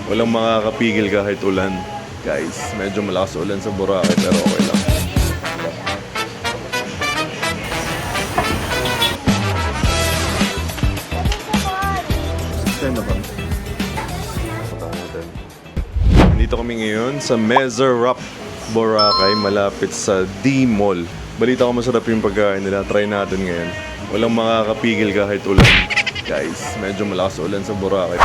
Walang makakapigil kahit ulan. Guys, medyo malakas ulan sa Boracay pero okay lang. Dito kami ngayon sa Mezerap, Boracay, malapit sa D-Mall. Balita ko masarap yung pagkain nila. Try natin ngayon. Walang makakapigil kahit ulan. Guys, medyo malakas ulan sa Boracay.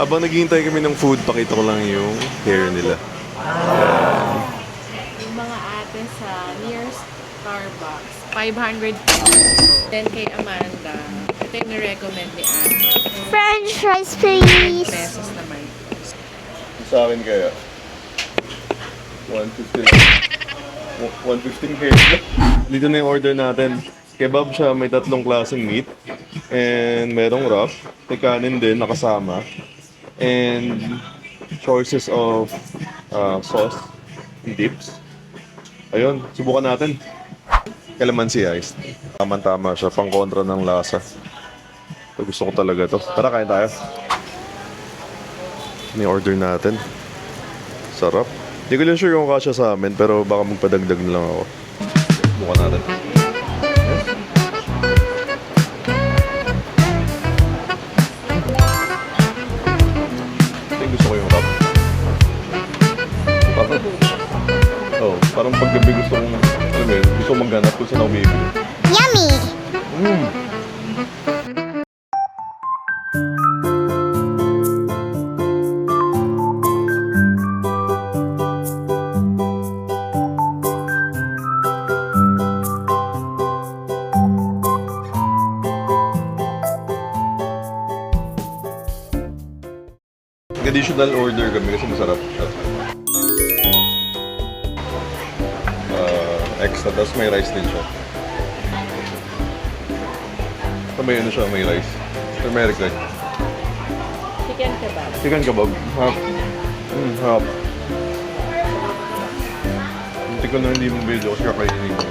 Habang naghihintay kami ng food, pakita ko lang yung hair nila. Yung mga ate sa near Starbucks, 500 then kay Amanda, ito yung recommend ni Anne. French fries, 100 please. pesos naman. Sa akin kaya 150 lang. 115 hair. Dito na yung order natin. Kebab siya, may 3 klaseng meat. And merong wrap. May kanin din, nakasama. And choices of sauce, dips. Ayun, subukan natin. Calamansi ice. Tama-tama siya, pang kontra ng lasa. Ito, gusto ko talaga to. Tara, kain tayo. Ni-order natin. Sarap. Hindi ko lang sure kung kasya sa amin, pero baka magpadagdag na lang ako. Subukan natin. Gusto ko yung wrap. Parang paggabi gusto kong, alam mo yun, gusto kong maghanap kung saan ako bibili. Yummy! Additional order kami kasi masarap siya. Extra, tapos may rice din siya. So may ano siya, may rice. Turmeric like. Chicken kebab. Chicken kebab. Half. Half. Hindi ko na hindi mo video kasi kakainin ko.